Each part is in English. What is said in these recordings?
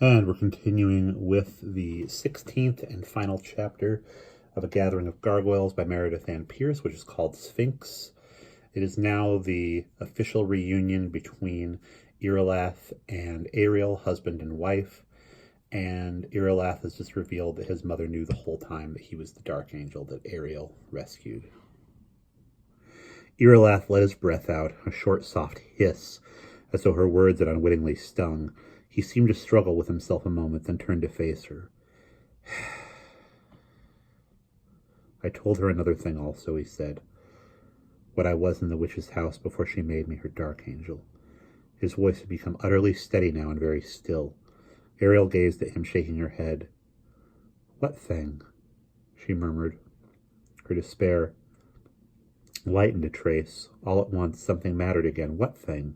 And we're continuing with the 16th and final chapter of A Gathering of Gargoyles by Meredith and Pierce, which is called Sfinx. It is now the official reunion between Irelath and Ariel, husband and wife, and Irelath has just revealed that his mother knew the whole time that he was the Dark Angel that Ariel rescued. Irelath let his breath out, a short, soft hiss, as though her words had unwittingly stung. He seemed to struggle with himself a moment, then turned to face her. I told her another thing also, he said. What I was in the witch's house before she made me her dark angel. His voice had become utterly steady now and very still. Ariel gazed at him, shaking her head. What thing? She murmured. Her despair lightened a trace. All at once something mattered again. What thing?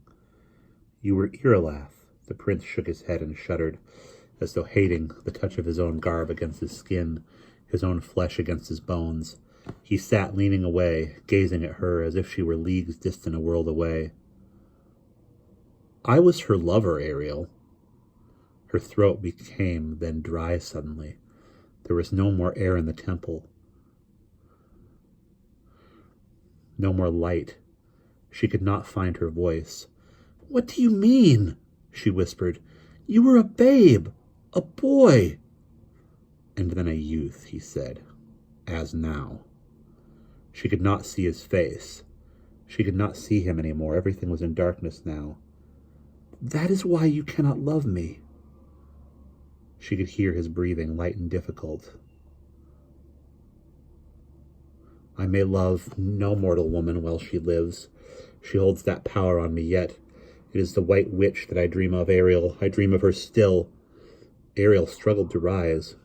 You were Irelath. The prince shook his head and shuddered, as though hating the touch of his own garb against his skin, his own flesh against his bones. He sat leaning away, gazing at her as if she were leagues distant, a world away. I was her lover, Ariel. Her throat became then dry suddenly. There was no more air in the temple. No more light. She could not find her voice. What do you mean? She whispered. You were a babe, a boy. And then a youth, he said, as now. She could not see his face. She could not see him any more. Everything was in darkness now. That is why you cannot love me. She could hear his breathing, light and difficult. I may love no mortal woman while she lives. She holds that power on me yet. It is the white witch that I dream of, Ariel. I dream of her still. Ariel struggled to rise.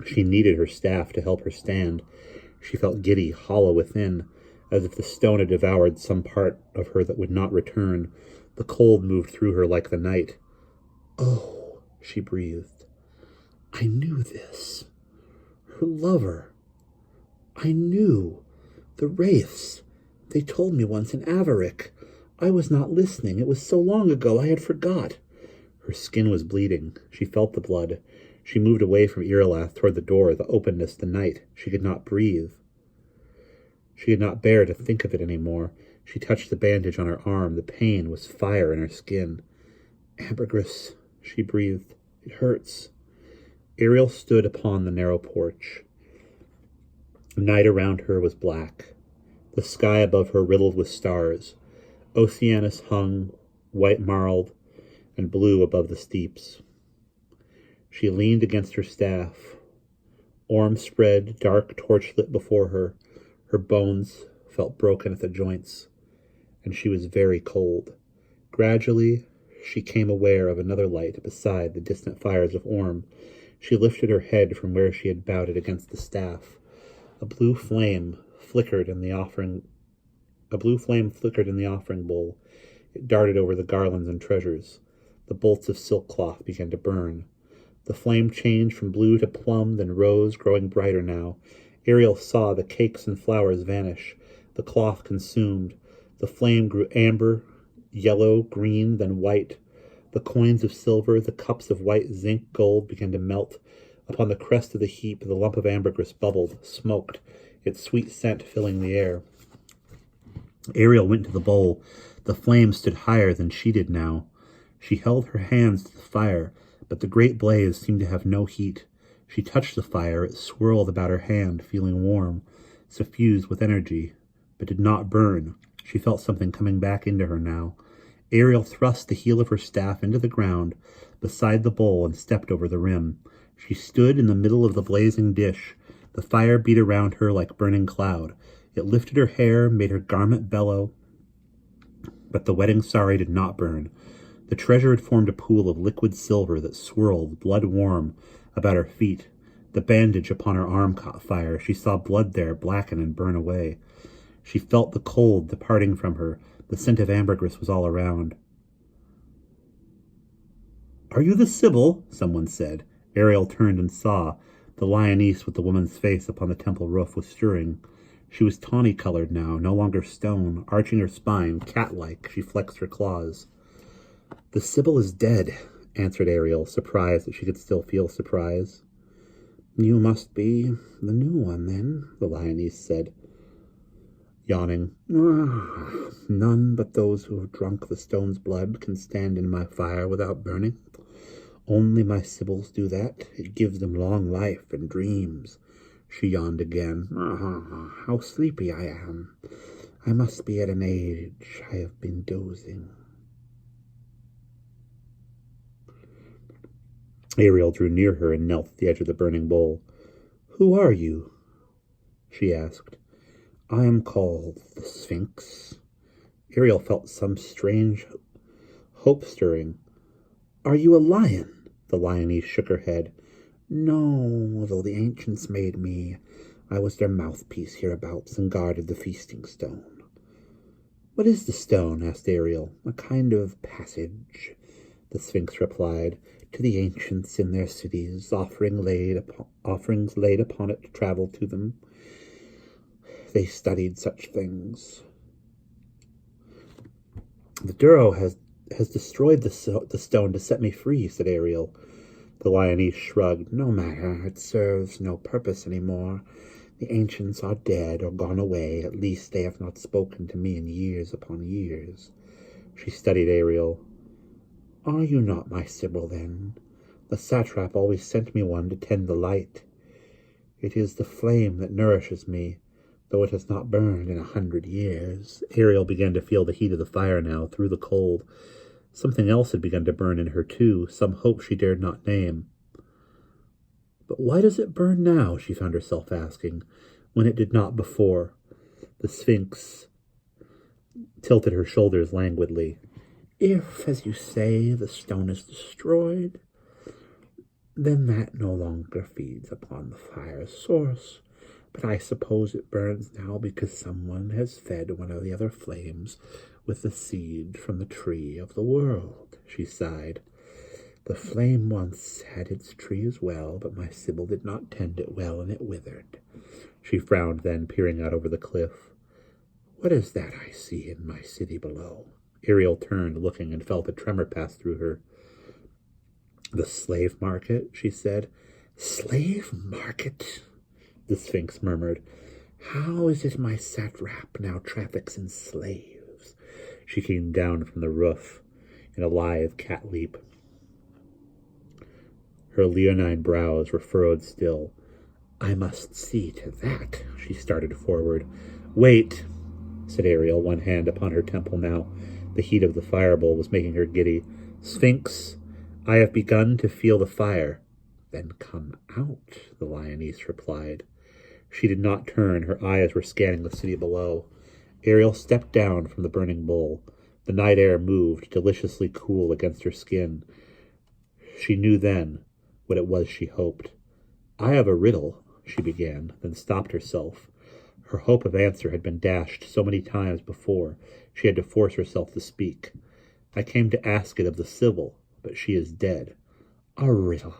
She needed her staff to help her stand. She felt giddy, hollow within, as if the stone had devoured some part of her that would not return. The cold moved through her like the night. Oh, she breathed. I knew this. Her lover. I knew. The wraiths. They told me once in Avaric. I was not listening. It was so long ago I had forgot. Her skin was bleeding. She felt the blood. She moved away from Irelath toward the door, the openness, the night. She could not breathe. She could not bear to think of it any more. She touched the bandage on her arm. The pain was fire in her skin. Ambergris, she breathed. It hurts. Ariel stood upon the narrow porch. The night around her was black. The sky above her riddled with stars. Oceanus hung, white-marled, and blue above the steeps. She leaned against her staff. Arms spread, dark torchlit before her. Her bones felt broken at the joints, and she was very cold. Gradually, she came aware of another light beside the distant fires of Orm. She lifted her head from where she had bowed it against the staff. A blue flame flickered in the offering bowl. It darted over the garlands and treasures. The bolts of silk cloth began to burn. The flame changed from blue to plum, then rose, growing brighter now. Ariel saw the cakes and flowers vanish, the cloth consumed. The flame grew amber, yellow, green, then white. The coins of silver, the cups of white zinc gold began to melt. Upon the crest of the heap, the lump of ambergris bubbled, smoked, its sweet scent filling the air. Ariel went to the bowl. The flame stood higher than she did now. She held her hands to the fire, but the great blaze seemed to have no heat. She touched the fire. It swirled about her hand, feeling warm, suffused with energy, but did not burn. She felt something coming back into her now. Ariel thrust the heel of her staff into the ground beside the bowl and stepped over the rim. She stood in the middle of the blazing dish. The fire beat around her like burning cloud. It lifted her hair, made her garment bellow, but the wedding sari did not burn. The treasure had formed a pool of liquid silver that swirled, blood-warm, about her feet. The bandage upon her arm caught fire. She saw blood there blacken and burn away. She felt the cold departing from her. The scent of ambergris was all around. Are you the Sibyl? Someone said. Ariel turned and saw. The lioness with the woman's face upon the temple roof was stirring. She was tawny-colored now, no longer stone. Arching her spine, cat-like, she flexed her claws. The Sibyl is dead. answered Ariel, surprised that she could still feel surprise. You must be the new one, then, the lioness said, yawning. None but those who have drunk the stone's blood can stand in my fire without burning. Only my sibyls do that. It gives them long life and dreams. She yawned again. How sleepy I am. I must be at an age I have been dozing. Ariel drew near her and knelt at the edge of the burning bowl. Who are you? She asked. I am called the Sfinx. Ariel felt some strange hope stirring. Are you a lion? The lioness shook her head. No, though the ancients made me. I was their mouthpiece hereabouts and guarded the feasting stone. What is the stone? Asked Ariel. A kind of passage, the Sfinx replied, to the ancients in their cities, offerings laid upon it to travel to them. They studied such things. The Duro has destroyed the stone to set me free, said Ariel. The lioness shrugged. No matter, it serves no purpose any more. The ancients are dead or gone away. At least they have not spoken to me in years upon years. She studied Ariel. Are you not my sibyl, then? The satrap always sent me one to tend the light. It is the flame that nourishes me, though it has not burned in 100 years. Ariel began to feel the heat of the fire now, through the cold. Something else had begun to burn in her, too, some hope she dared not name. But why does it burn now, she found herself asking, when it did not before? The Sfinx tilted her shoulders languidly. If, as you say, the stone is destroyed, then that no longer feeds upon the fire's source. But I suppose it burns now because someone has fed one of the other flames with the seed from the tree of the world, she sighed. The flame once had its tree as well, but my sibyl did not tend it well, and it withered. She frowned then, peering out over the cliff. What is that I see in my city below? Ariel turned, looking, and felt a tremor pass through her. The slave market, she said. Slave market? The Sfinx murmured. How is it my satrap now traffics in slaves? She came down from the roof in a lithe cat leap. Her leonine brows were furrowed still. I must see to that. She started forward. Wait, said Ariel, one hand upon her temple now. The heat of the firebowl was making her giddy. Sfinx, I have begun to feel the fire. Then come out, the lioness replied. She did not turn. Her eyes were scanning the city below. Ariel stepped down from the burning bowl. The night air moved, deliciously cool against her skin. She knew then what it was she hoped. I have a riddle, she began, then stopped herself. Her hope of answer had been dashed so many times before, she had to force herself to speak. I came to ask it of the sibyl, but she is dead. A riddle,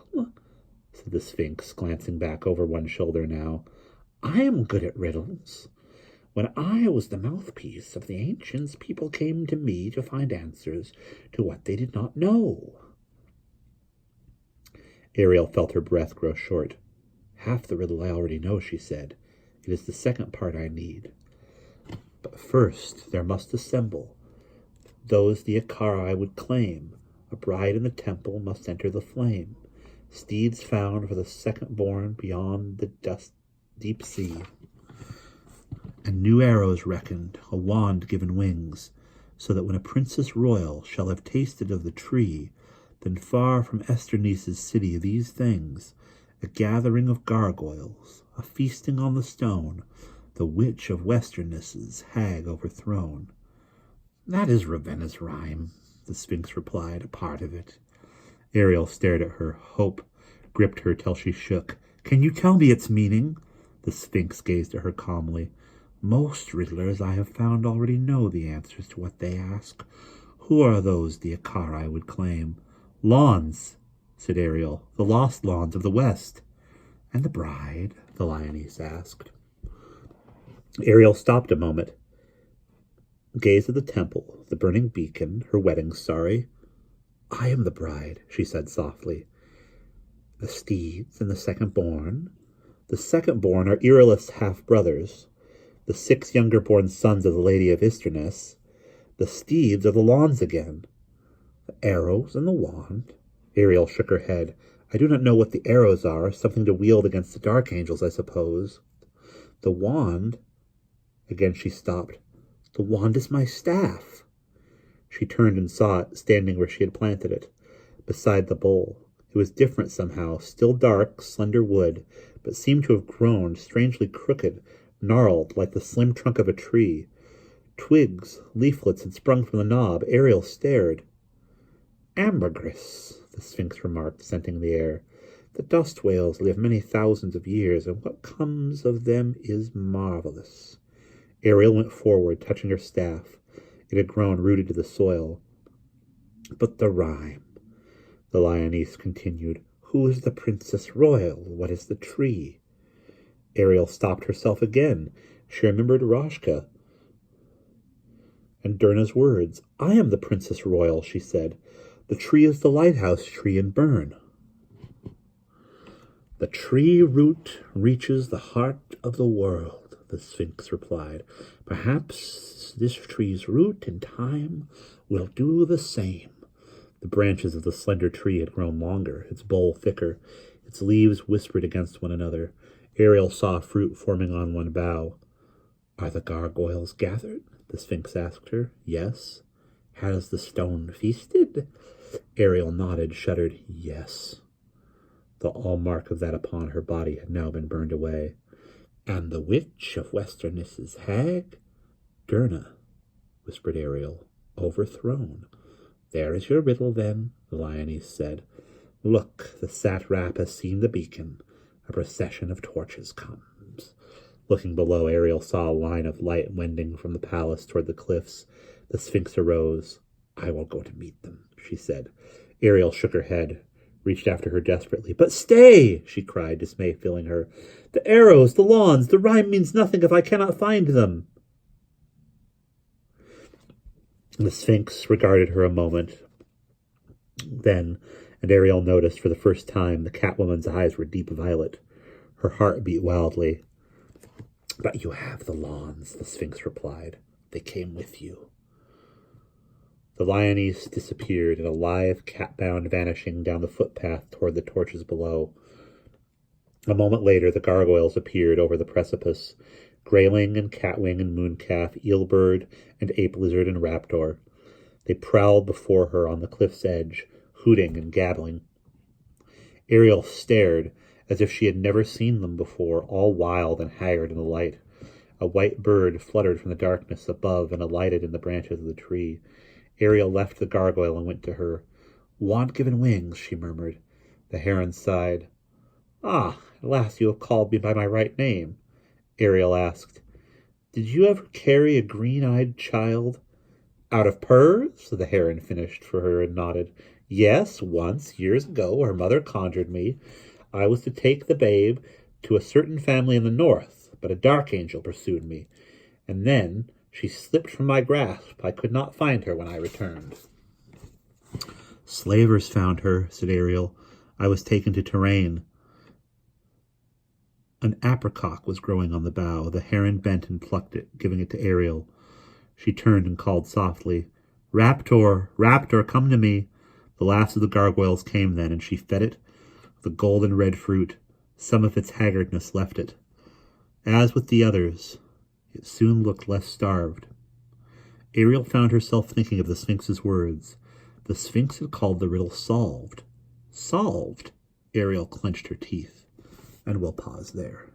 said the Sfinx, glancing back over one shoulder now. I am good at riddles. When I was the mouthpiece of the ancients, people came to me to find answers to what they did not know. Ariel felt her breath grow short. Half the riddle I already know, she said. It is the second part I need. But first there must assemble those the Ikari would claim. A bride in the temple must enter the flame. Steeds found for the second-born beyond the deep sea. And new arrows reckoned, a wand given wings, so that when a princess royal shall have tasted of the tree, then far from Esternice's city these things, a gathering of gargoyles, a feasting on the stone, the witch of Westernesses hag overthrown. That is Ravenna's rhyme, the Sfinx replied, a part of it. Ariel stared at her. Hope gripped her till she shook. Can you tell me its meaning? The Sfinx gazed at her calmly. Most riddlers I have found already know the answers to what they ask. Who are those the Ikari would claim? Lawns, said Ariel, the lost lawns of the West. And the bride? The lioness asked. Ariel stopped a moment, gazed at the temple, the burning beacon, her wedding, sorry. I am the bride, she said softly. The steeds and the second-born? The second-born are Erilith's half-brothers, the 6 younger-born sons of the Lady of Isterness. The steeds are the lawns again. The arrows and the wand? Ariel shook her head. I do not know what the arrows are, something to wield against the dark angels, I suppose. The wand? Again she stopped. The wand is my staff. She turned and saw it, standing where she had planted it, beside the bowl. It was different somehow, still dark, slender wood, but seemed to have grown, strangely crooked, gnarled, like the slim trunk of a tree. Twigs, leaflets had sprung from the knob. Ariel stared. Ambergris, the Sfinx remarked, scenting the air. The dust whales live many thousands of years, and what comes of them is marvelous. Ariel went forward, touching her staff. It had grown rooted to the soil. But the rhyme, the lioness continued. Who is the princess royal? What is the tree? Ariel stopped herself again. She remembered Roshka and Durna's words. I am the princess royal, she said. The tree is the lighthouse tree in Bern. The tree root reaches the heart of the world, the Sfinx replied. Perhaps this tree's root in time will do the same. The branches of the slender tree had grown longer, its bole thicker. Its leaves whispered against one another. Ariel saw fruit forming on one bough. Are the gargoyles gathered? The Sfinx asked her. Yes. Has the stone feasted? Ariel nodded, shuddered. Yes. The all mark of that upon her body had now been burned away. And the witch of Westerness's hag? Durna, whispered Ariel. Overthrown. There is your riddle, then, the lioness said. Look, the satrap has seen the beacon. A procession of torches comes. Looking below, Ariel saw a line of light wending from the palace toward the cliffs. The Sfinx arose. I will go to meet them, she said. Ariel shook her head, reached after her desperately. But stay, she cried, dismay filling her. The arrows, the lawns, the rhyme means nothing if I cannot find them. The Sfinx regarded her a moment. Then, and Ariel noticed for the first time, the Catwoman's eyes were deep violet. Her heart beat wildly. But you have the lawns, the Sfinx replied. They came with you. The lioness disappeared in a lithe, cat-bound vanishing down the footpath toward the torches below. A moment later, the gargoyles appeared over the precipice. Grayling and Catwing and Mooncalf, Eelbird and Ape Lizard and Raptor. They prowled before her on the cliff's edge, hooting and gabbling. Ariel stared, as if she had never seen them before, all wild and haggard in the light. A white bird fluttered from the darkness above and alighted in the branches of the tree. Ariel left the gargoyle and went to her. Want-given wings, she murmured. The heron sighed. Ah, at last you have called me by my right name. Ariel asked, Did you ever carry a green-eyed child? Out of purrs? The heron finished for her and nodded. Yes, once, years ago, her mother conjured me. I was to take the babe to a certain family in the north, but a dark angel pursued me. And then she slipped from my grasp. I could not find her when I returned. Slavers found her, said Ariel. I was taken to Touraine. An apricot was growing on the bough. The heron bent and plucked it, giving it to Ariel. She turned and called softly, Raptor, Raptor, come to me. The last of the gargoyles came then, and she fed it the golden red fruit. Some of its haggardness left it. As with the others, it soon looked less starved. Ariel found herself thinking of the Sfinx's words. The Sfinx had called the riddle solved. Solved? Ariel clenched her teeth. And we'll pause there.